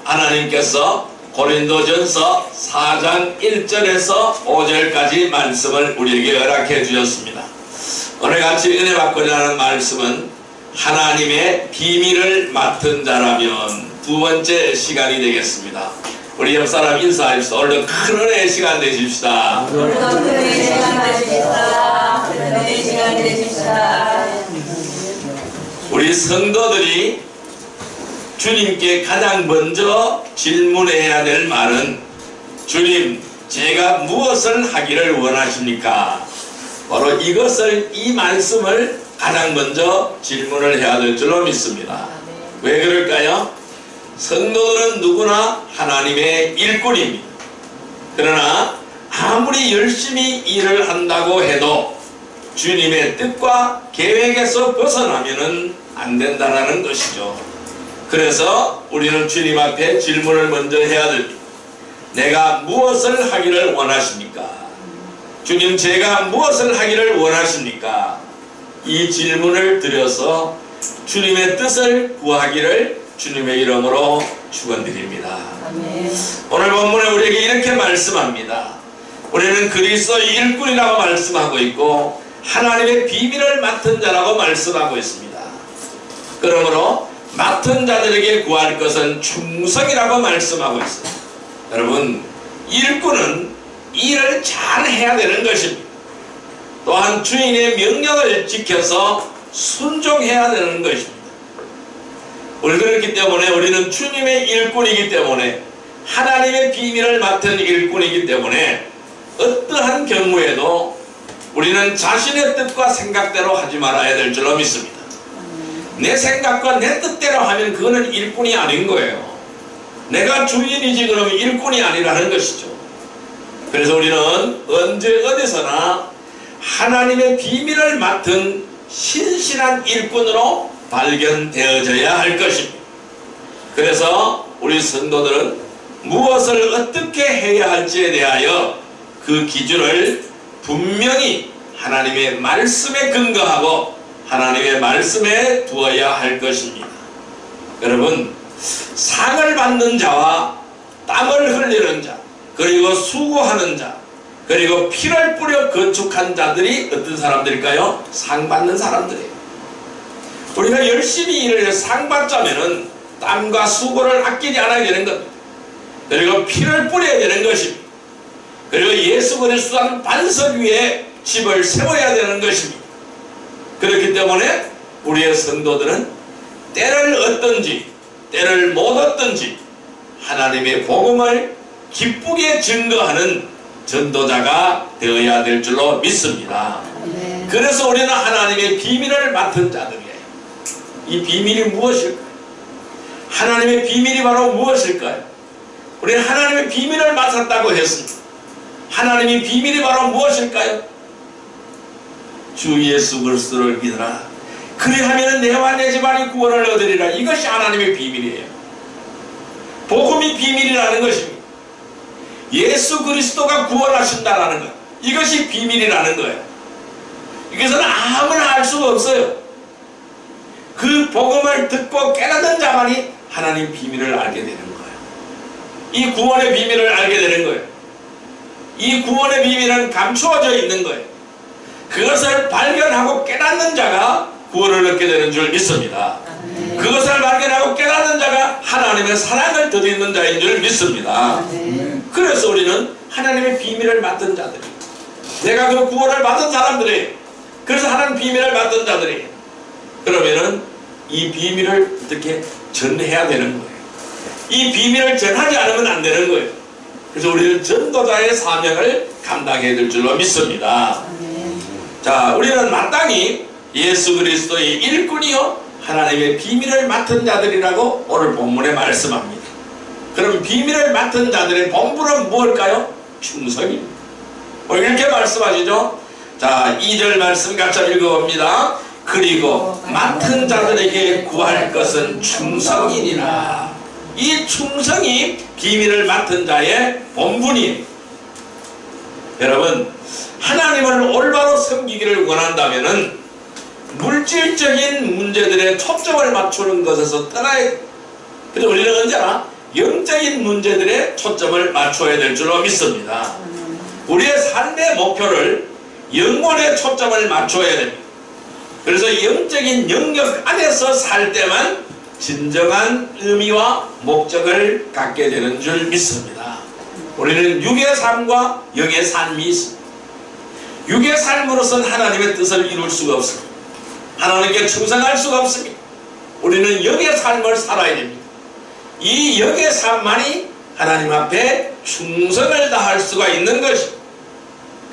하나님께서 고린도전서 4장 1절에서 5절까지 말씀을 우리에게 허락해 주셨습니다. 오늘같이 은혜 받고자 하는 말씀은 하나님의 비밀을 맡은 자라면 두 번째 시간이 되겠습니다. 우리 옆사람 인사합시다. 오늘도 큰 은혜의 시간 되십시다. 오늘도 큰 은혜의 시간 되십시다. 큰 은혜의 시간 되십시다. 우리 성도들이 주님께 가장 먼저 질문해야 될 말은 주님, 제가 무엇을 하기를 원하십니까? 바로 이 말씀을 가장 먼저 질문을 해야 될 줄로 믿습니다. 왜 그럴까요? 성도들은 누구나 하나님의 일꾼입니다. 그러나 아무리 열심히 일을 한다고 해도 주님의 뜻과 계획에서 벗어나면은 안 된다는 것이죠. 그래서 우리는 주님 앞에 질문을 먼저 해야 됩니다. 내가 무엇을 하기를 원하십니까? 주님, 제가 무엇을 하기를 원하십니까? 이 질문을 드려서 주님의 뜻을 구하기를 주님의 이름으로 축원드립니다. 오늘 본문에 우리에게 이렇게 말씀합니다. 우리는 그리스도의 일꾼이라고 말씀하고 있고 하나님의 비밀을 맡은 자라고 말씀하고 있습니다. 그러므로 맡은 자들에게 구할 것은 충성이라고 말씀하고 있습니다. 여러분, 일꾼은 일을 잘 해야 되는 것입니다. 또한 주인의 명령을 지켜서 순종해야 되는 것입니다. 우리 그렇기 때문에 우리는 주님의 일꾼이기 때문에 하나님의 비밀을 맡은 일꾼이기 때문에 어떠한 경우에도 우리는 자신의 뜻과 생각대로 하지 말아야 될 줄로 믿습니다. 내 생각과 내 뜻대로 하면 그거는 일꾼이 아닌 거예요. 내가 주인이지 그러면 일꾼이 아니라는 것이죠. 그래서 우리는 언제 어디서나 하나님의 비밀을 맡은 신실한 일꾼으로 발견되어져야 할 것입니다. 그래서 우리 성도들은 무엇을 어떻게 해야 할지에 대하여 그 기준을 분명히 하나님의 말씀에 근거하고 하나님의 말씀에 두어야 할 것입니다. 여러분, 상을 받는 자와 땀을 흘리는 자, 그리고 수고하는 자, 그리고 피를 뿌려 건축한 자들이 어떤 사람들일까요? 상 받는 사람들이에요. 우리가 열심히 일을 해서 상 받자면은 땀과 수고를 아끼지 않아야 되는 겁니다. 그리고 피를 뿌려야 되는 것입니다. 그리고 예수 그리스도의 반석 위에 집을 세워야 되는 것입니다. 그렇기 때문에 우리의 성도들은 때를 얻든지 때를 못 얻든지 하나님의 복음을 기쁘게 증거하는 전도자가 되어야 될 줄로 믿습니다. 그래서 우리는 하나님의 비밀을 맡은 자들이에요. 이 비밀이 무엇일까요? 하나님의 비밀이 바로 무엇일까요? 우리는 하나님의 비밀을 맡았다고 했습니다. 하나님의 비밀이 바로 무엇일까요? 주 예수 그리스도를 믿으라. 그리하면 내와 내 집안이 구원을 얻으리라. 이것이 하나님의 비밀이에요. 복음이 비밀이라는 것입니다. 예수 그리스도가 구원하신다라는 것, 이것이 비밀이라는 거예요. 이것은 아무나 알 수가 없어요. 그 복음을 듣고 깨닫는 자만이 하나님 비밀을 알게 되는 거예요. 이 구원의 비밀을 알게 되는 거예요. 이 구원의 비밀은 감추어져 있는 거예요. 그것을 발견하고 깨닫는 자가 구원을 얻게 되는 줄 믿습니다. 그것을 발견하고 깨닫는 자가 하나님의 사랑을 드리는 자인 줄 믿습니다. 그래서 우리는 하나님의 비밀을 맡은 자들이, 내가 그 구원을 받은 사람들이, 그래서 하나님 비밀을 맡은 자들이, 그러면은 이 비밀을 어떻게 전해야 되는 거예요. 이 비밀을 전하지 않으면 안 되는 거예요. 그래서 우리는 전도자의 사명을 감당해야 될 줄로 믿습니다. 자, 우리는 마땅히 예수 그리스도의 일꾼이요 하나님의 비밀을 맡은 자들이라고 오늘 본문에 말씀합니다. 그럼 비밀을 맡은 자들의 본분은 무엇일까요? 충성입니다. 이렇게 말씀하시죠. 자, 2절 말씀 같이 읽어봅니다. 그리고 맡은 자들에게 구할 것은 충성이니라. 이 충성이 비밀을 맡은 자의 본분이에요. 여러분, 하나님을 올바로 섬기기를 원한다면은 물질적인 문제들에 초점을 맞추는 것에서 떠나야 돼요. 그래서 우리는 언제나 영적인 문제들에 초점을 맞춰야 될 줄로 믿습니다. 우리의 삶의 목표를 영혼에 초점을 맞춰야 됩니다. 그래서 영적인 영역 안에서 살 때만 진정한 의미와 목적을 갖게 되는 줄 믿습니다. 우리는 육의 삶과 영의 삶이 있습니다. 육의 삶으로서는 하나님의 뜻을 이룰 수가 없습니다. 하나님께 충성할 수가 없습니다. 우리는 영의 삶을 살아야 됩니다. 이 영의 삶만이 하나님 앞에 충성을 다할 수가 있는 것입니다.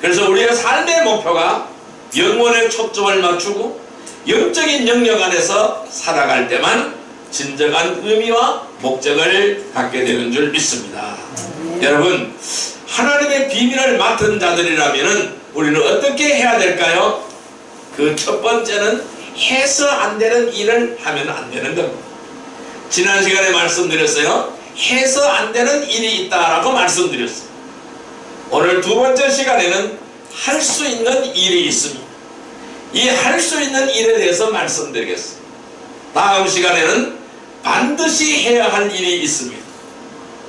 그래서 우리의 삶의 목표가 영혼에 초점을 맞추고 영적인 영역 안에서 살아갈 때만 진정한 의미와 목적을 갖게 되는 줄 믿습니다. 여러분, 하나님의 비밀을 맡은 자들이라면 우리는 어떻게 해야 될까요? 그 첫 번째는 해서 안 되는 일을 하면 안 되는 겁니다. 지난 시간에 말씀드렸어요. 해서 안 되는 일이 있다라고 말씀드렸어요. 오늘 두 번째 시간에는 할 수 있는 일이 있습니다. 이 할 수 있는 일에 대해서 말씀드리겠습니다. 다음 시간에는 반드시 해야 할 일이 있습니다.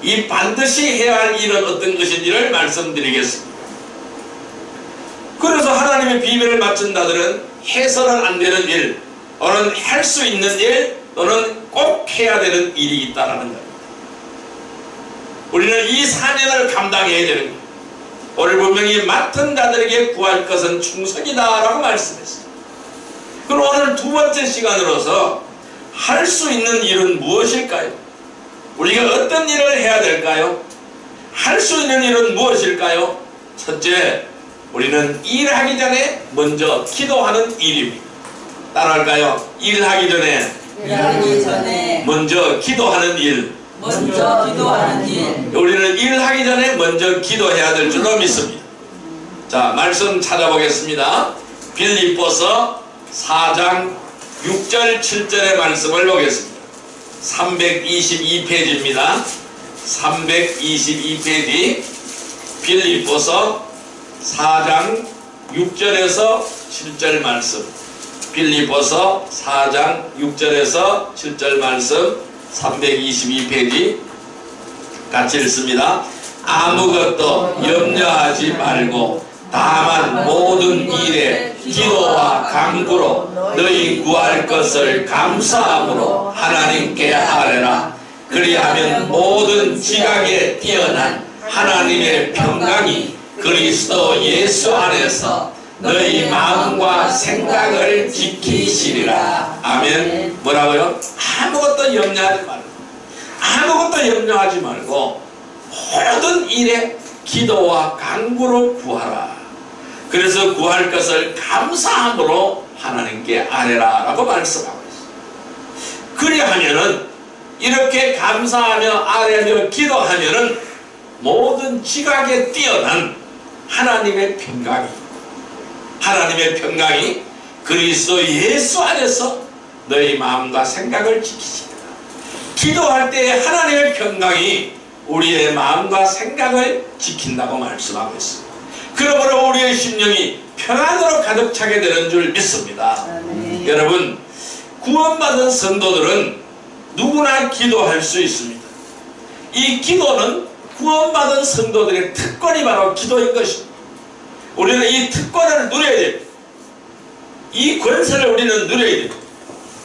이 반드시 해야 할 일은 어떤 것인지를 말씀드리겠습니다. 그래서 하나님의 비밀을 맞춘 자들은 해서는 안 되는 일, 또는 할 수 있는 일, 또는 꼭 해야 되는 일이 있다는 겁니다. 우리는 이 사명을 감당해야 되는 겁니다. 오늘 분명히 맡은 자들에게 구할 것은 충성이다 라고 말씀했어요. 그럼 오늘 두 번째 시간으로서 할 수 있는 일은 무엇일까요? 우리가 어떤 일을 해야 될까요? 할 수 있는 일은 무엇일까요? 첫째, 우리는 일하기 전에 먼저 기도하는 일입니다. 따라할까요? 일하기 전에 먼저 기도하는 일. 우리는 일하기 전에 먼저 기도해야 될 줄로 믿습니다. 자, 말씀 찾아보겠습니다. 빌립보서 4장 6절 7절의 말씀을 보겠습니다. 322페이지입니다. 322페이지 빌립보서 4장 6절에서 7절 말씀. 빌립보서 4장 6절에서 7절 말씀 322페이지 같이 읽습니다. 아무것도 염려하지 말고 다만 모든 일에 기도와 간구로 너희 구할 것을 감사함으로 하나님께 아뢰라. 그리하면 모든 지각에 뛰어난 하나님의 평강이 그리스도 예수 안에서 너희 마음과 생각을 지키시리라. 아멘. 뭐라고요? 아무것도 염려하지 말고 모든 일에 기도와 간구로 구하라. 그래서 구할 것을 감사함으로 하나님께 아뢰라 라고 말씀하고 있어요. 그리하면은 이렇게 감사하며 아뢰며 기도하면은 모든 지각에 뛰어난 하나님의 평강이 그리스도 예수 안에서 너희 마음과 생각을 지키시리라. 기도할 때 하나님의 평강이 우리의 마음과 생각을 지킨다고 말씀하고 있습니다. 그러므로 우리의 심령이 평안으로 가득 차게 되는 줄 믿습니다. 여러분, 구원받은 성도들은 누구나 기도할 수 있습니다. 이 기도는 구원받은 성도들의 특권이 바로 기도인 것입니다. 우리는 이 특권을 누려야 됩니다. 이 권세를 우리는 누려야 됩니다.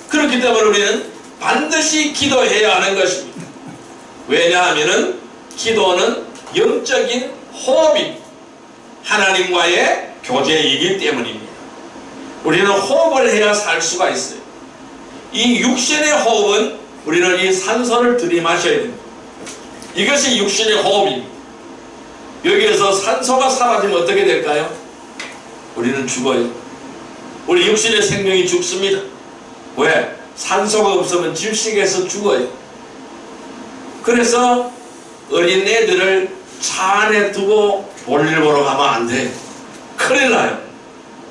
그렇기 때문에 우리는 반드시 기도해야 하는 것입니다. 왜냐하면 기도는 영적인 호흡입니다. 하나님과의 교제이기 때문입니다. 우리는 호흡을 해야 살 수가 있어요. 이 육신의 호흡은 우리는 이 산소를 들이마셔야 됩니다. 이것이 육신의 호흡입니다. 여기에서 산소가 사라지면 어떻게 될까요? 우리는 죽어요. 우리 육신의 생명이 죽습니다. 왜? 산소가 없으면 질식해서 죽어요. 그래서 어린애들을 차 안에 두고 볼일 보러 가면 안 돼요. 큰일 나요.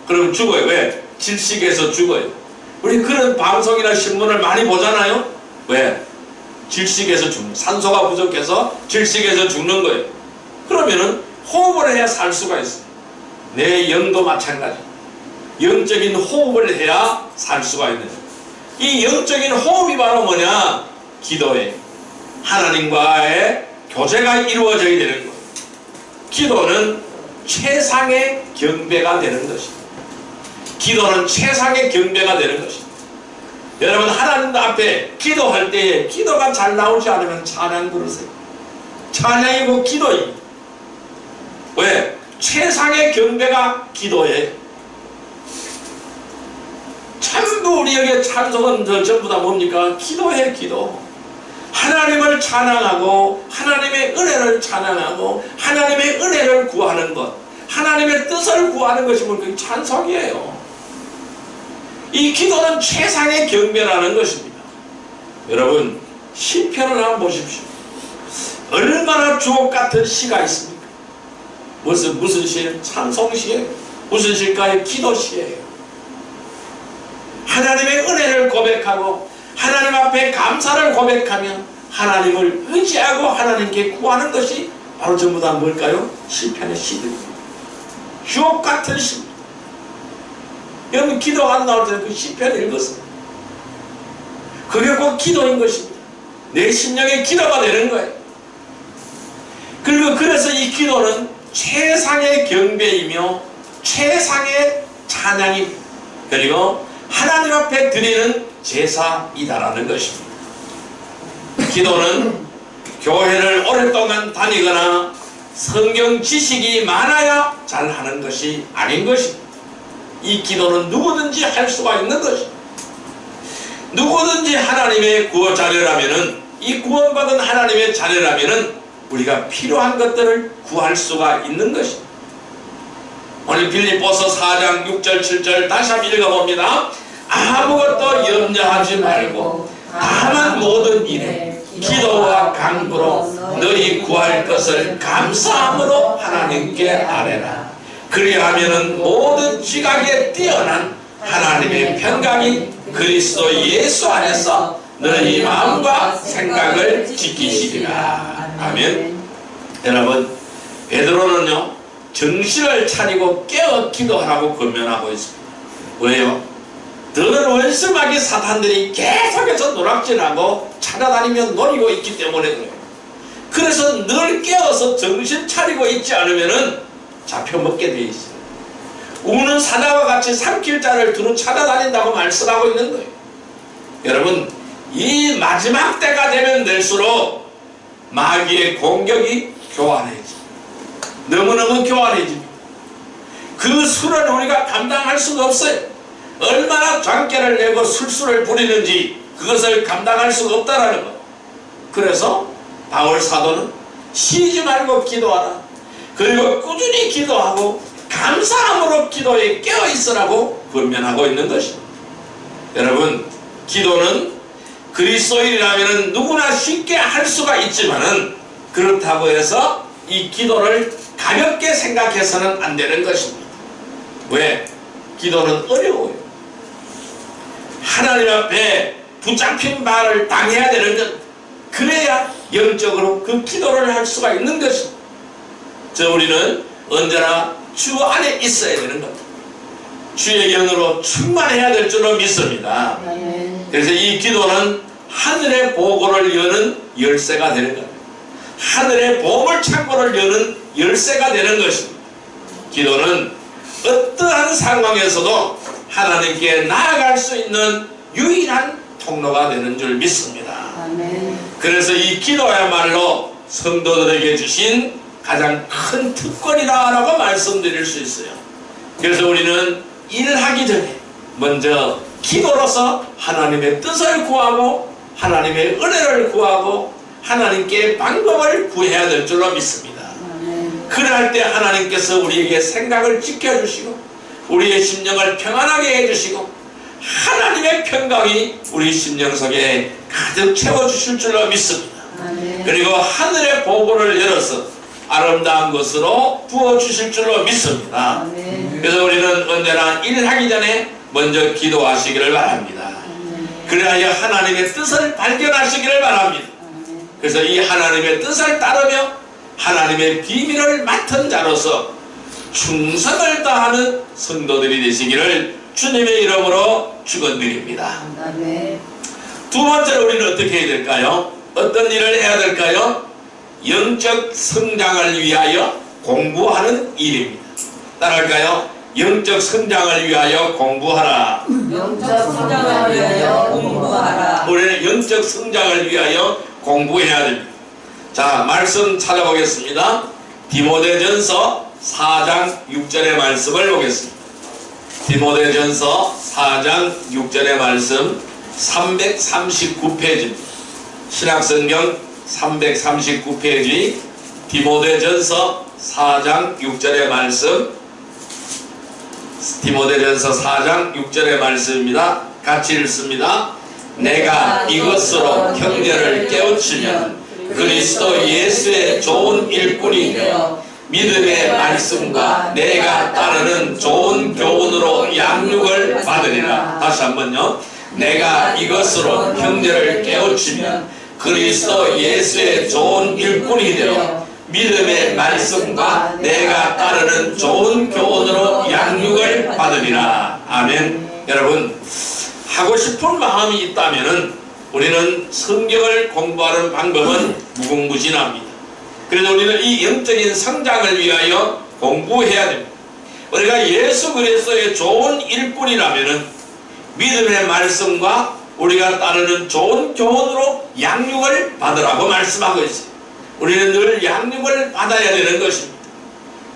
그럼 죽어요. 왜? 질식해서 죽어요. 우리 그런 방송이나 신문을 많이 보잖아요. 왜? 질식해서 죽는, 산소가 부족해서 질식해서 죽는 거예요. 그러면은 호흡을 해야 살 수가 있어요. 내 영도 마찬가지. 영적인 호흡을 해야 살 수가 있는 거예요. 이 영적인 호흡이 바로 뭐냐? 기도예요. 하나님과의 교제가 이루어져야 되는 거예요. 기도는 최상의 경배가 되는 것입니다. 기도는 최상의 경배가 되는 것입니다. 여러분, 하나님 앞에 기도할 때에 기도가 잘 나오지 않으면 찬양 부르세요. 찬양이고 기도입니다. 왜? 최상의 경배가 기도예요. 전부 우리에게 찬송은 전부 다 뭡니까? 기도해, 기도. 하나님을 찬양하고 하나님의 은혜를 찬양하고 하나님의 은혜를 구하는 것, 하나님의 뜻을 구하는 것이 뭡니까? 찬송이에요. 이 기도는 최상의 경배라는 것입니다. 여러분, 시편을 한번 보십시오. 얼마나 주옥같은 시가 있습니까? 무슨 시예요? 찬송시예요. 무슨 시일까요? 기도시예요. 하나님의 은혜를 고백하고 하나님 앞에 감사를 고백하며 하나님을 의지하고 하나님께 구하는 것이 바로 전부 다 뭘까요? 시편의 시들입니다. 주옥같은 시입니다. 여러분, 기도가 안 나올 때는 그 시편을 읽었어요. 그게 꼭 기도인 것입니다. 내 심령의 기도가 되는 거예요. 그리고 그래서 이 기도는 최상의 경배이며 최상의 찬양입니다. 그리고 하나님 앞에 드리는 제사이다라는 것입니다. 기도는 교회를 오랫동안 다니거나 성경 지식이 많아야 잘하는 것이 아닌 것입니다. 이 기도는 누구든지 할 수가 있는 것입니다. 누구든지 하나님의 구원 자녀라면은, 이 구원받은 하나님의 자녀라면은 우리가 필요한 것들을 구할 수가 있는 것입니다. 오늘 빌립보서 4장 6절 7절 다시 한번 읽어봅니다. 아무것도 염려하지 말고 다만 모든 일에 기도와 간구로 너희 구할 것을 감사함으로 하나님께 아뢰라. 그리하면은 모든 지각에 뛰어난 하나님의 평강이 그리스도 예수 안에서 너희 마음과 생각을 지키시리라. 아멘. 여러분, 베드로는요 정신을 차리고 깨어 기도하라고 권면하고 있습니다. 왜요? 너는 원수마귀 사탄들이 계속해서 노락질하고 찾아다니며 노리고 있기 때문에 그래요. 그래서 늘 깨어서 정신 차리고 있지 않으면 잡혀먹게 돼 있어요. 우는 사자와 같이 삼킬 자를 두루 찾아다닌다고 말씀하고 있는 거예요. 여러분, 이 마지막 때가 되면 될수록 마귀의 공격이 교활해집니다. 너무너무 교활해집니다. 그 수를 우리가 감당할 수가 없어요. 얼마나 장깨를 내고 술수를 부리는지 그것을 감당할 수가 없다라는 것. 그래서 바울 사도는 쉬지 말고 기도하라. 그리고 꾸준히 기도하고 감사함으로 기도에 깨어있으라고 권면하고 있는 것입니다. 여러분, 기도는 그리스도인이라면 누구나 쉽게 할 수가 있지만은 그렇다고 해서 이 기도를 가볍게 생각해서는 안 되는 것입니다. 왜? 기도는 어려워요. 하나님 앞에 붙잡힌 바를 당해야 되는 것. 그래야 영적으로 그 기도를 할 수가 있는 것입니다. 우리는 언제나 주 안에 있어야 되는 겁니다. 주의 영으로 충만해야 될 줄로 믿습니다. 그래서 이 기도는 하늘의 보고를 여는 열쇠가 되는 겁니다. 하늘의 보물 창고를 여는 열쇠가 되는 것입니다. 기도는 어떠한 상황에서도 하나님께 나아갈 수 있는 유일한 통로가 되는 줄 믿습니다. 그래서 이 기도야말로 성도들에게 주신 가장 큰 특권이다라고 말씀드릴 수 있어요. 그래서 우리는 일하기 전에 먼저 기도로서 하나님의 뜻을 구하고 하나님의 은혜를 구하고 하나님께 방법을 구해야 될 줄로 믿습니다. 그럴 때 하나님께서 우리에게 생각을 지켜주시고 우리의 심령을 평안하게 해주시고 하나님의 평강이 우리 심령 속에 가득 채워주실 줄로 믿습니다. 그리고 하늘의 보고를 열어서 아름다운 것으로 부어주실 줄로 믿습니다. 그래서 우리는 언제나 일하기 전에 먼저 기도하시기를 바랍니다. 그래야 하나님의 뜻을 발견하시기를 바랍니다. 그래서 이 하나님의 뜻을 따르며 하나님의 비밀을 맡은 자로서 충성을 다하는 성도들이 되시기를 주님의 이름으로 축원드립니다. 두 번째로 우리는 어떻게 해야 될까요? 어떤 일을 해야 될까요? 영적 성장을 위하여 공부하는 일입니다. 따라할까요? 영적 성장을 위하여 공부하라. 영적 성장을 위하여 공부하라. 우리는 영적 성장을 위하여 공부해야 됩니다. 자, 말씀 찾아보겠습니다. 디모데전서 4장 6절의 말씀을 보겠습니다. 디모데전서 4장 6절의 말씀 339페이지입니다. 신약성경 339페이지 디모데전서 4장 6절의 말씀, 디모데전서 4장 6절의 말씀입니다. 같이 읽습니다. 내가 이것으로 형제를 깨우치면 그리스도 예수의 좋은 일꾼이 되어 믿음의 말씀과 내가 따르는 좋은 교훈으로 양육을 받으리라. 다시 한번요. 내가 이것으로 형제를 깨우치면 그리스도 예수의 좋은 일꾼이 되어 믿음의 말씀과 내가 따르는 좋은 교훈으로 양육을 받으리라. 아멘. 여러분, 하고 싶은 마음이 있다면은 우리는 성경을 공부하는 방법은 무궁무진합니다. 그래서 우리는 이 영적인 성장을 위하여 공부해야 됩니다. 우리가 예수 그리스도의 좋은 일꾼이라면은 믿음의 말씀과 우리가 따르는 좋은 교훈으로 양육을 받으라고 말씀하고 있어요. 우리는 늘 양육을 받아야 되는 것입니다.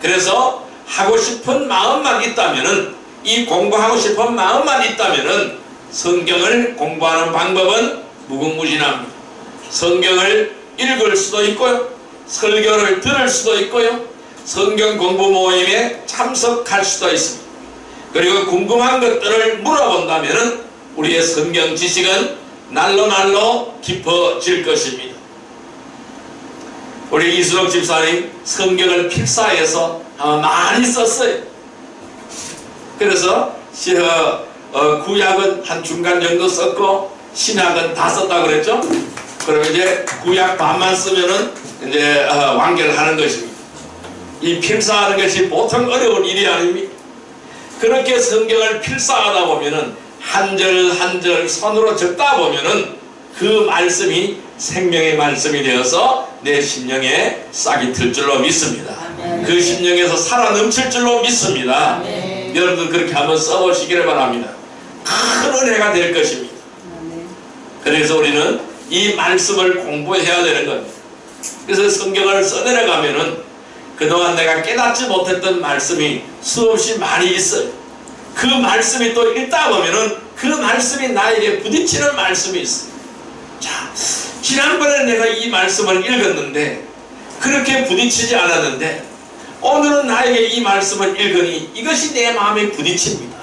그래서 하고 싶은 마음만 있다면은, 이 공부하고 싶은 마음만 있다면은 성경을 공부하는 방법은 무궁무진합니다. 성경을 읽을 수도 있고요, 설교를 들을 수도 있고요, 성경 공부 모임에 참석할 수도 있습니다. 그리고 궁금한 것들을 물어본다면은 우리의 성경 지식은 날로 날로 깊어질 것입니다. 우리 이순옥 집사님 성경을 필사해서 많이 썼어요. 그래서 구약은 한 중간 정도 썼고 신약은 다 썼다고 그랬죠. 그러면 이제 구약 반만 쓰면은 이제 완결하는 것입니다. 이 필사하는 것이 보통 어려운 일이 아닙니다. 그렇게 성경을 필사하다 보면은 한 절 한 절 손으로 적다 보면은 그 말씀이 생명의 말씀이 되어서 내 심령에 싹이 틀 줄로 믿습니다. 아멘. 그 심령에서 살아 넘칠 줄로 믿습니다. 아멘. 여러분들 그렇게 한번 써보시기를 바랍니다. 큰 은혜가 될 것입니다. 아멘. 그래서 우리는 이 말씀을 공부해야 되는 겁니다. 그래서 성경을 써내려가면은 그동안 내가 깨닫지 못했던 말씀이 수없이 많이 있어요. 그 말씀이 또 읽다 보면은 그 말씀이 나에게 부딪히는 말씀이 있어요. 자, 지난번에 내가 이 말씀을 읽었는데 그렇게 부딪히지 않았는데 오늘은 나에게 이 말씀을 읽으니 이것이 내 마음에 부딪힙니다.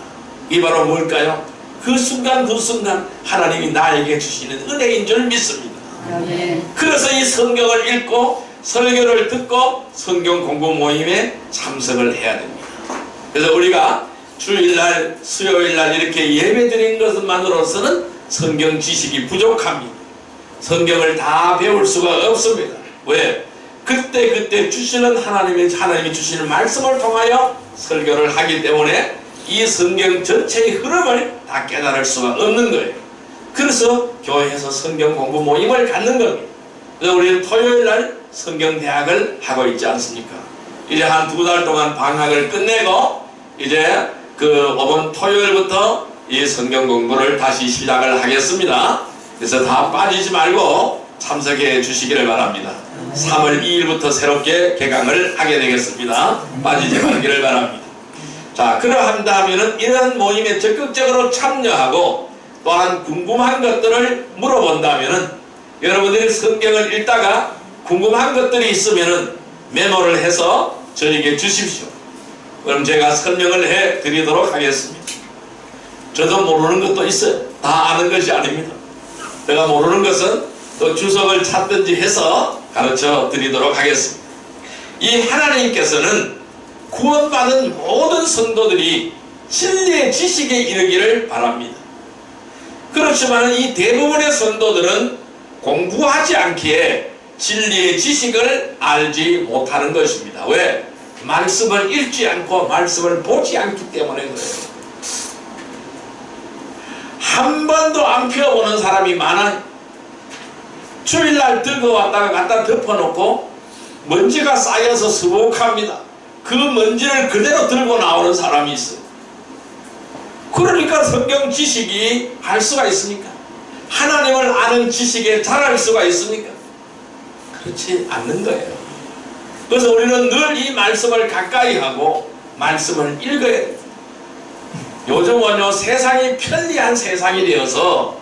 이게 바로 뭘까요? 그 순간 그 순간 하나님이 나에게 주시는 은혜인 줄 믿습니다. 아멘. 그래서 이 성경을 읽고 설교를 듣고 성경 공부 모임에 참석을 해야 됩니다. 그래서 우리가 주일날, 수요일날 이렇게 예배 드린 것만으로서는 성경 지식이 부족합니다. 성경을 다 배울 수가 없습니다. 왜? 그때 주시는 하나님이 주시는 말씀을 통하여 설교를 하기 때문에 이 성경 전체의 흐름을 다 깨달을 수가 없는 거예요. 그래서 교회에서 성경 공부 모임을 갖는 겁니다. 그래서 우리는 토요일날 성경대학을 하고 있지 않습니까? 이제 한 2달 동안 방학을 끝내고 이제 이번 토요일부터 이 성경 공부를 다시 시작을 하겠습니다. 그래서 다 빠지지 말고 참석해 주시기를 바랍니다. 3월 2일부터 새롭게 개강을 하게 되겠습니다. 빠지지 말기를 바랍니다. 자, 그러한다면은 이런 모임에 적극적으로 참여하고 또한 궁금한 것들을 물어본다면은 여러분들이 성경을 읽다가 궁금한 것들이 있으면은 메모를 해서 저에게 주십시오. 그럼 제가 설명을 해 드리도록 하겠습니다. 저도 모르는 것도 있어요. 다 아는 것이 아닙니다. 제가 모르는 것은 또 주석을 찾든지 해서 가르쳐 드리도록 하겠습니다. 이 하나님께서는 구원받은 모든 성도들이 진리의 지식에 이르기를 바랍니다. 그렇지만 이 대부분의 성도들은 공부하지 않기에 진리의 지식을 알지 못하는 것입니다. 왜? 말씀을 읽지 않고 말씀을 보지 않기 때문에 그래요. 한 번도 안 펴보는 사람이 많아요. 주일날 들고 왔다가 갖다 덮어놓고 먼지가 쌓여서 수북합니다. 그 먼지를 그대로 들고 나오는 사람이 있어요. 그러니까 성경 지식이 할 수가 있습니까? 하나님을 아는 지식에 자랄 수가 있습니까? 그렇지 않는 거예요. 그래서 우리는 늘 이 말씀을 가까이 하고 말씀을 읽어야 돼요. 요즘은요, 세상이 편리한 세상이 되어서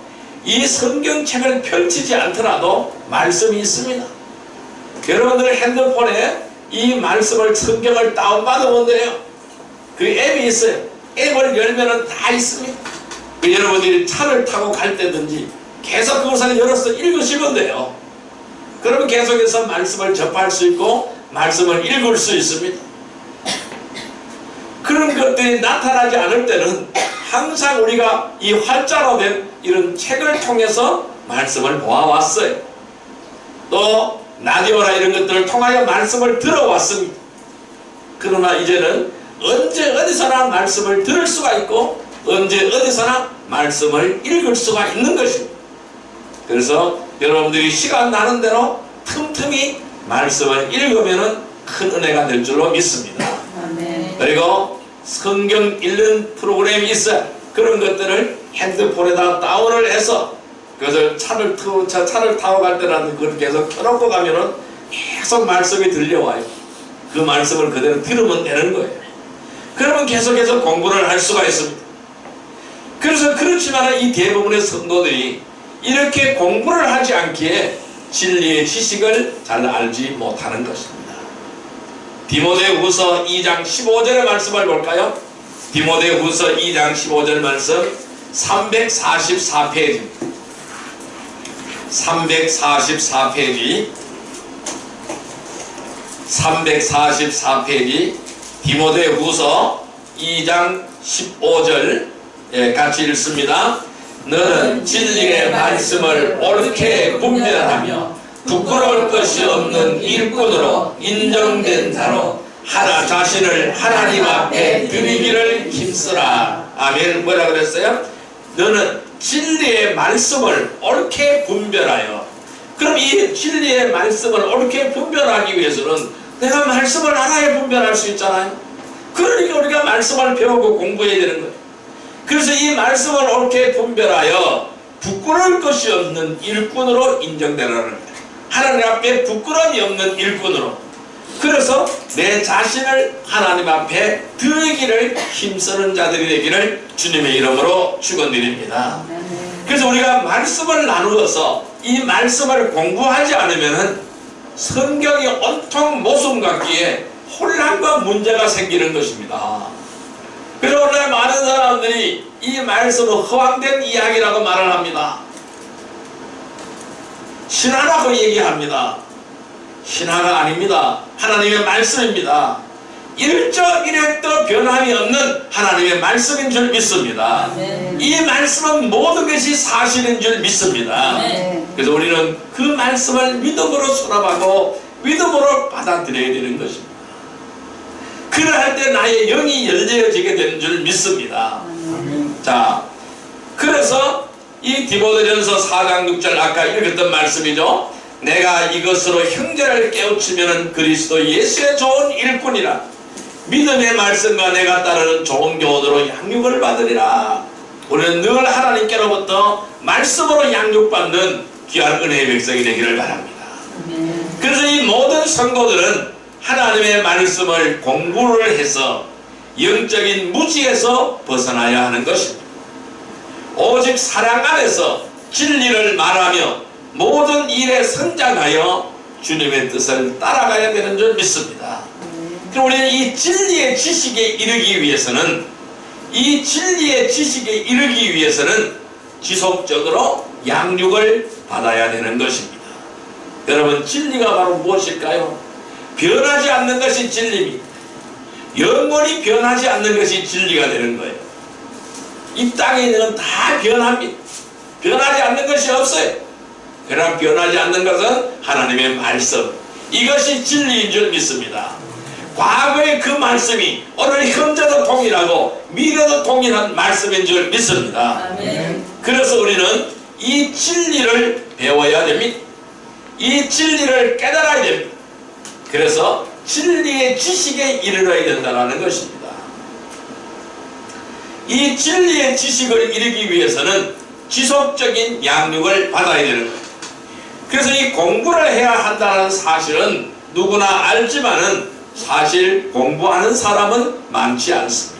이 성경책을 펼치지 않더라도 말씀이 있습니다. 여러분들 핸드폰에 이 말씀을, 성경을 다운받으면 돼요. 그 앱이 있어요. 앱을 열면은 다 있습니다. 여러분들이 차를 타고 갈 때든지 계속 그것을 열어서 읽으시면 돼요. 그러면 계속해서 말씀을 접할 수 있고 말씀을 읽을 수 있습니다. 그런 것들이 나타나지 않을 때는 항상 우리가 이 활자로 된 이런 책을 통해서 말씀을 보아왔어요. 또 라디오나 이런 것들을 통하여 말씀을 들어왔습니다. 그러나 이제는 언제 어디서나 말씀을 들을 수가 있고 언제 어디서나 말씀을 읽을 수가 있는 것입니다. 그래서 여러분들이 시간 나는 대로 틈틈이 말씀을 읽으면 큰 은혜가 될 줄로 믿습니다. 그리고 성경 읽는 프로그램이 있어요. 그런 것들을 핸드폰에다 다운을 해서 그것을 차를 타고 갈 때라도 그걸 계속 켜놓고 가면은 계속 말씀이 들려와요. 그 말씀을 그대로 들으면 되는 거예요. 그러면 계속해서 공부를 할 수가 있습니다. 그래서 그렇지만 이 대부분의 성도들이 이렇게 공부를 하지 않기에 진리의 지식을 잘 알지 못하는 것입니다. 디모데후서 2장 15절의 말씀을 볼까요? 디모데후서 2장 15절 말씀 344페이지입니다. 344페이지 디모데후서 2장 15절 같이 읽습니다. 너는 진리의 말씀을 옳게 분별하며 부끄러울 것이 없는 일꾼으로 인정된 자로 하나 자신을 하나님 앞에 드리기를 힘쓰라. 아멘. 뭐라 그랬어요? 너는 진리의 말씀을 옳게 분별하여. 그럼 이 진리의 말씀을 옳게 분별하기 위해서는 내가 말씀을 알아야 분별할 수 있잖아요. 그러니까 우리가 말씀을 배우고 공부해야 되는 거예요. 그래서 이 말씀을 옳게 분별하여 부끄러울 것이 없는 일꾼으로 인정되라는 거예요. 하나님 앞에 부끄러움이 없는 일꾼으로. 그래서 내 자신을 하나님 앞에 드리기를 힘쓰는 자들이 되기를 주님의 이름으로 축원드립니다. 그래서 우리가 말씀을 나누어서 이 말씀을 공부하지 않으면 성경이 온통 모순 같기에 혼란과 문제가 생기는 것입니다. 그래서 오늘 많은 사람들이 이 말씀은 허황된 이야기라고 말을 합니다. 신화라고 얘기합니다. 신화가 아닙니다. 하나님의 말씀입니다. 일저일획도 변함이 없는 하나님의 말씀인 줄 믿습니다. 이 말씀은 모든 것이 사실인 줄 믿습니다. 그래서 우리는 그 말씀을 믿음으로 수납하고 믿음으로 받아들여야 되는 것입니다. 그러할 때 나의 영이 열려지게 되는 줄 믿습니다. 자, 그래서 이 디모데전서 4장 6절 아까 읽었던 말씀이죠. 내가 이것으로 형제를 깨우치면 그리스도 예수의 좋은 일꾼이라. 믿음의 말씀과 내가 따르는 좋은 교훈으로 양육을 받으리라. 우리는 늘 하나님께로부터 말씀으로 양육받는 귀한 은혜의 백성이 되기를 바랍니다. 그래서 이 모든 성도들은 하나님의 말씀을 공부를 해서 영적인 무지에서 벗어나야 하는 것입니다. 오직 사랑 안에서 진리를 말하며 모든 일에 성장하여 주님의 뜻을 따라가야 되는 줄 믿습니다. 그럼 우리는 이 진리의 지식에 이르기 위해서는 지속적으로 양육을 받아야 되는 것입니다. 여러분, 진리가 바로 무엇일까요? 변하지 않는 것이 진리입니다. 영원히 변하지 않는 것이 진리가 되는 거예요. 이 땅에 있는 건 다 변합니다. 변하지 않는 것이 없어요. 그러나 변하지 않는 것은 하나님의 말씀, 이것이 진리인 줄 믿습니다. 과거의 그 말씀이 오늘 현재도 동일하고 미래도 동일한 말씀인 줄 믿습니다. 그래서 우리는 이 진리를 배워야 됩니다. 이 진리를 깨달아야 됩니다. 그래서 진리의 지식에 이르러야 된다는 것입니다. 이 진리의 지식을 이루기 위해서는 지속적인 양육을 받아야 되는 거예요. 그래서 이 공부를 해야 한다는 사실은 누구나 알지만은 사실 공부하는 사람은 많지 않습니다.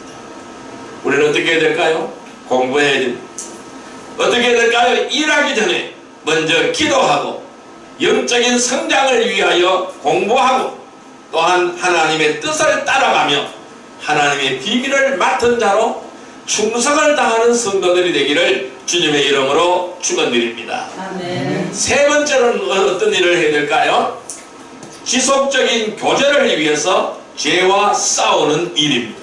우리는 어떻게 해야 될까요? 공부해야 됩니다. 어떻게 해야 될까요? 일하기 전에 먼저 기도하고 영적인 성장을 위하여 공부하고 또한 하나님의 뜻을 따라가며 하나님의 비밀을 맡은 자로 충성을 다하는 성도들이 되기를 주님의 이름으로 축원드립니다. 아멘. 세 번째로는 어떤 일을 해야 될까요? 지속적인 교제를 위해서 죄와 싸우는 일입니다.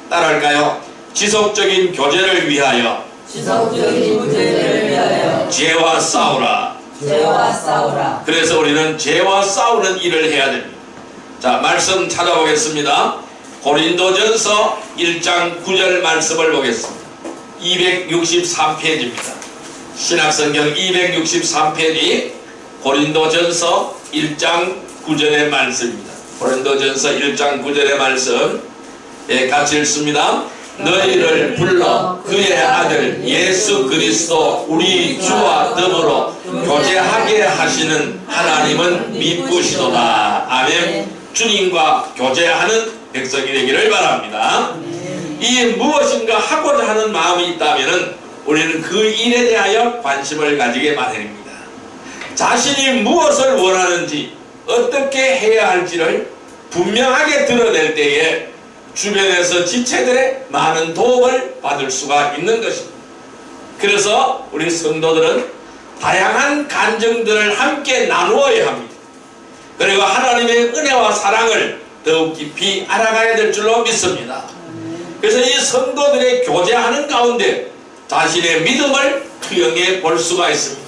따라할까요? 지속적인 교제를 위하여 지속적인 교제를 위하여 죄와 싸우라. 죄와 싸우라. 그래서 우리는 죄와 싸우는 일을 해야 됩니다. 자, 말씀 찾아보겠습니다. 고린도전서 1장 9절 말씀을 보겠습니다. 263페이지입니다. 신약성경 263페이지 고린도전서 1장 9절의 말씀입니다. 고린도전서 1장 9절의 말씀 같이 읽습니다. 너희를 불러 그의 아들 예수 그리스도 우리 주와 더불어 교제하게 하시는 하나님은 미쁘시도다. 아멘. 주님과 교제하는 백성이 되기를 바랍니다. 이 무엇인가 하고자 하는 마음이 있다면 우리는 그 일에 대하여 관심을 가지게 마련입니다. 자신이 무엇을 원하는지 어떻게 해야 할지를 분명하게 드러낼 때에 주변에서 지체들의 많은 도움을 받을 수가 있는 것입니다. 그래서 우리 성도들은 다양한 간증들을 함께 나누어야 합니다. 그리고 하나님의 은혜와 사랑을 더욱 깊이 알아가야 될 줄로 믿습니다. 그래서 이 성도들의 교제하는 가운데 자신의 믿음을 투영해 볼 수가 있습니다.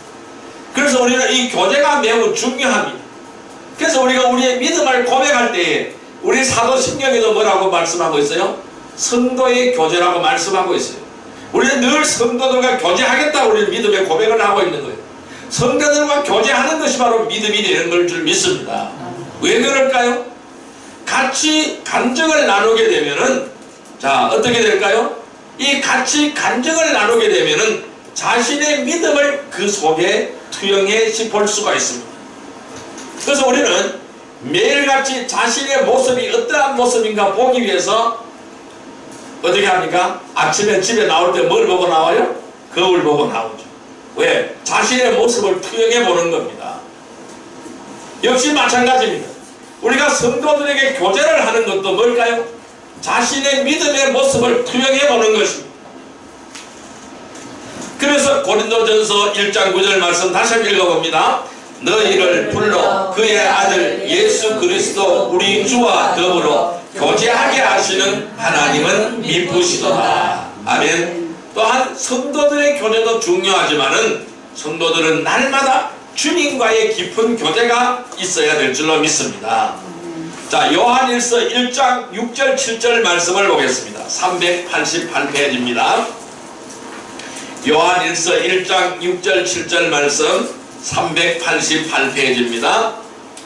그래서 우리는 이 교제가 매우 중요합니다. 그래서 우리가 우리의 믿음을 고백할 때에 우리 사도신경에도 뭐라고 말씀하고 있어요? 성도의 교제라고 말씀하고 있어요. 우리는 늘 성도들과 교제하겠다고 우리는 믿음의 고백을 하고 있는 거예요. 성도들과 교제하는 것이 바로 믿음이 되는 걸 줄 믿습니다. 왜 그럴까요? 같이 간증을 나누게 되면은 자 어떻게 될까요? 이 같이 간증을 나누게 되면은 자신의 믿음을 그 속에 투영해 볼 수가 있습니다. 그래서 우리는 매일같이 자신의 모습이 어떠한 모습인가 보기 위해서 어떻게 합니까? 아침에 집에 나올 때 뭘 보고 나와요? 거울 보고 나오죠. 왜? 자신의 모습을 투영해 보는 겁니다. 역시 마찬가지입니다. 우리가 성도들에게 교제를 하는 것도 뭘까요? 자신의 믿음의 모습을 투영해 보는 것입니다. 그래서 고린도전서 1장 9절 말씀 다시 한번 읽어봅니다. 너희를 불러 그의 아들 예수 그리스도 우리 주와 더불어 교제하게 하시는 하나님은 미쁘시도다. 아멘. 또한 성도들의 교제도 중요하지만은 성도들은 날마다 주님과의 깊은 교제가 있어야 될 줄로 믿습니다. 자, 요한일서 1장 6절 7절 말씀을 보겠습니다. 388페이지입니다. 요한일서 1장 6절 7절 말씀 388페이지입니다.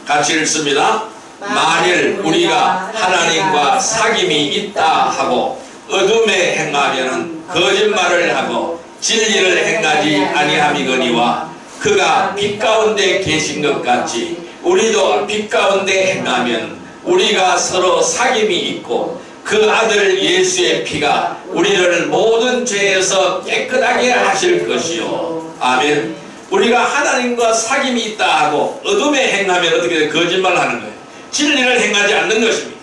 같이 읽습니다. 만일 우리가 하나님과 사귐이 있다 하고 어둠에 행하면 거짓말을 하고 진리를 행하지 아니함이거니와 그가 빛 가운데 계신 것 같이 우리도 빛 가운데 행하면 우리가 서로 사귐이 있고 그 아들 예수의 피가 우리를 모든 죄에서 깨끗하게 하실 것이요. 아멘. 우리가 하나님과 사귐이 있다 하고 어둠에 행하면 어떻게 돼? 거짓말을 하는 거예요. 진리를 행하지 않는 것입니다.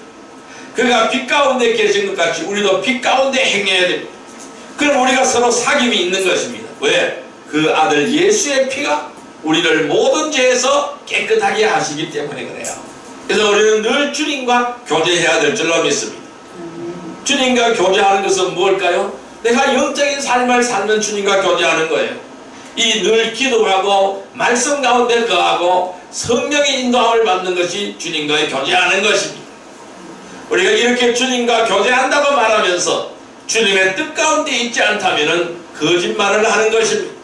그가 빛 가운데 계신 것 같이 우리도 빛 가운데 행해야 됩니다. 그럼 우리가 서로 사귐이 있는 것입니다. 왜? 그 아들 예수의 피가 우리를 모든 죄에서 깨끗하게 하시기 때문에 그래요. 그래서 우리는 늘 주님과 교제해야 될 줄로 믿습니다. 주님과 교제하는 것은 무엇일까요? 내가 영적인 삶을 살면 주님과 교제하는 거예요. 이 늘 기도하고 말씀 가운데 거하고 성령의 인도함을 받는 것이 주님과의 교제하는 것입니다. 우리가 이렇게 주님과 교제한다고 말하면서 주님의 뜻 가운데 있지 않다면 거짓말을 하는 것입니다.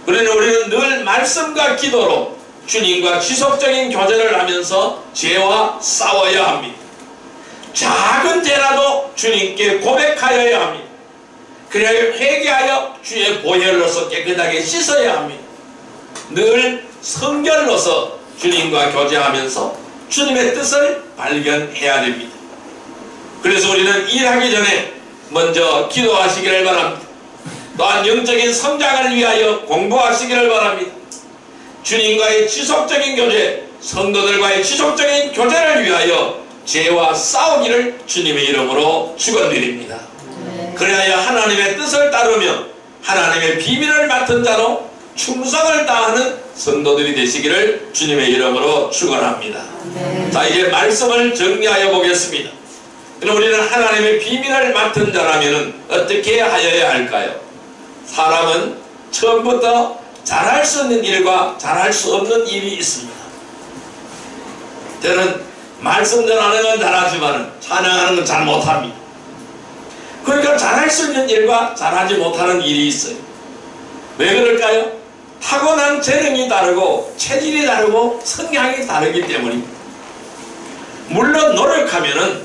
우리는 늘 말씀과 기도로 주님과 지속적인 교제를 하면서 죄와 싸워야 합니다. 작은 죄라도 주님께 고백하여야 합니다. 그래야 회개하여 주의 보혈로서 깨끗하게 씻어야 합니다. 늘 성결로서 주님과 교제하면서 주님의 뜻을 발견해야 됩니다. 그래서 우리는 일하기 전에 먼저 기도하시기를 바랍니다. 또한 영적인 성장을 위하여 공부하시기를 바랍니다. 주님과의 지속적인 교제, 성도들과의 지속적인 교제를 위하여 죄와 싸우기를 주님의 이름으로 축원드립니다. 그래야 하나님의 뜻을 따르며 하나님의 비밀을 맡은 자로 충성을 다하는 성도들이 되시기를 주님의 이름으로 축원합니다. 자, 이제 말씀을 정리하여 보겠습니다. 그럼 우리는 하나님의 비밀을 맡은 자라면 어떻게 하여야 할까요? 사람은 처음부터 잘할 수 있는 일과 잘할 수 없는 일이 있습니다. 저는 말씀 전하는 건 잘하지만 찬양하는 건 잘 못합니다. 그러니까 잘할 수 있는 일과 잘하지 못하는 일이 있어요. 왜 그럴까요? 타고난 재능이 다르고 체질이 다르고 성향이 다르기 때문입니다. 물론 노력하면은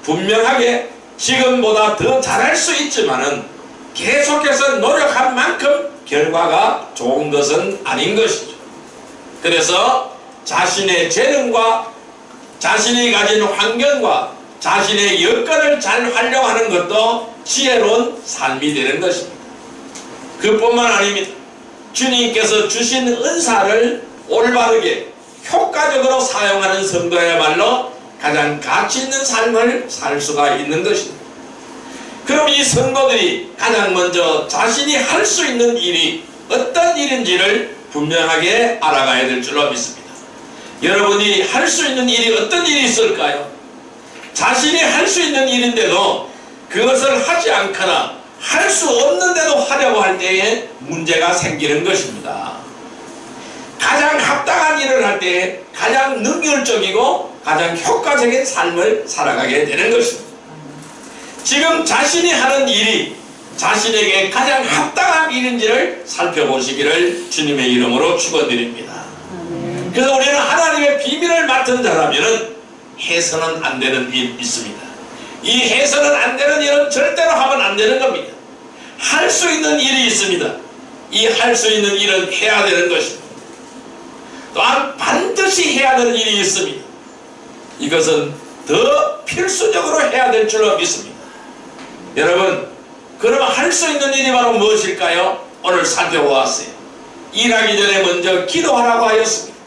분명하게 지금보다 더 잘할 수 있지만은 계속해서 노력한 만큼 결과가 좋은 것은 아닌 것이죠. 그래서 자신의 재능과 자신이 가진 환경과 자신의 여건을 잘 활용하는 것도 지혜로운 삶이 되는 것입니다. 그뿐만 아닙니다. 주님께서 주신 은사를 올바르게 효과적으로 사용하는 성도야말로 가장 가치 있는 삶을 살 수가 있는 것입니다. 그럼 이 성도들이 가장 먼저 자신이 할 수 있는 일이 어떤 일인지를 분명하게 알아가야 될 줄로 믿습니다. 여러분이 할 수 있는 일이 어떤 일이 있을까요? 자신이 할 수 있는 일인데도 그것을 하지 않거나 할 수 없는데도 하려고 할 때에 문제가 생기는 것입니다. 가장 합당한 일을 할 때에 가장 능률적이고 가장 효과적인 삶을 살아가게 되는 것입니다. 지금 자신이 하는 일이 자신에게 가장 합당한 일인지를 살펴보시기를 주님의 이름으로 축원드립니다. 그래서 우리는 하나님의 비밀을 맡은 자라면 해서는 안 되는 일이 있습니다. 이 해서는 안 되는 일은 절대로 하면 안 되는 겁니다. 할 수 있는 일이 있습니다. 이 할 수 있는 일은 해야 되는 것입니다. 또한 반드시 해야 되는 일이 있습니다. 이것은 더 필수적으로 해야 될 줄로 믿습니다. 여러분, 그러면 할 수 있는 일이 바로 무엇일까요? 오늘 살펴보았어요. 일하기 전에 먼저 기도하라고 하였습니다.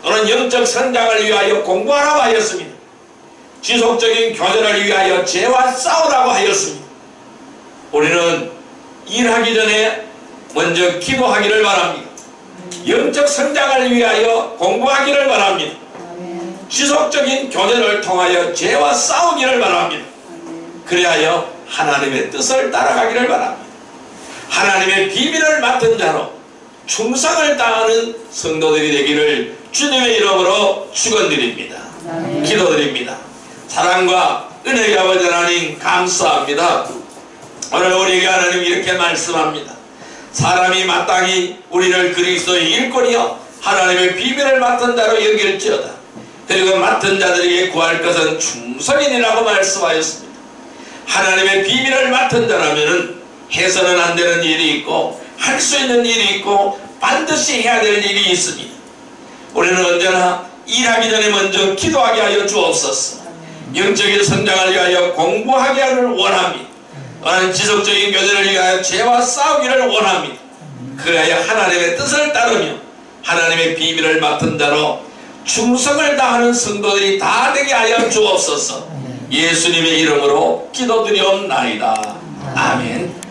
또는 영적 성장을 위하여 공부하라고 하였습니다. 지속적인 교제를 위하여 죄와 싸우라고 하였습니다. 우리는 일하기 전에 먼저 기도하기를 바랍니다. 영적 성장을 위하여 공부하기를 바랍니다. 지속적인 교제를 통하여 죄와 싸우기를 바랍니다. 그리하여 하나님의 뜻을 따라가기를 바랍니다. 하나님의 비밀을 맡은 자로 충성을 다하는 성도들이 되기를 주님의 이름으로 축원드립니다. 기도드립니다. 사랑과 은혜의 아버지 하나님 감사합니다. 오늘 우리에게 하나님 이렇게 말씀합니다. 사람이 마땅히 우리를 그리스도의 일꾼이요 하나님의 비밀을 맡은 자로 여길지어다. 그리고 맡은 자들에게 구할 것은 충성이니라고 말씀하였습니다. 하나님의 비밀을 맡은 자라면 해서는 안 되는 일이 있고 할 수 있는 일이 있고 반드시 해야 될 일이 있습니다. 우리는 언제나 일하기 전에 먼저 기도하게 하여 주옵소서. 영적인 성장을 위하여 공부하게 하기를 원합니다. 또한 지속적인 교제를 위하여 죄와 싸우기를 원합니다. 그래야 하나님의 뜻을 따르며 하나님의 비밀을 맡은 자로 충성을 다하는 성도들이 다 되게 하여 주옵소서. 예수님의 이름으로 기도드리옵나이다. 아멘.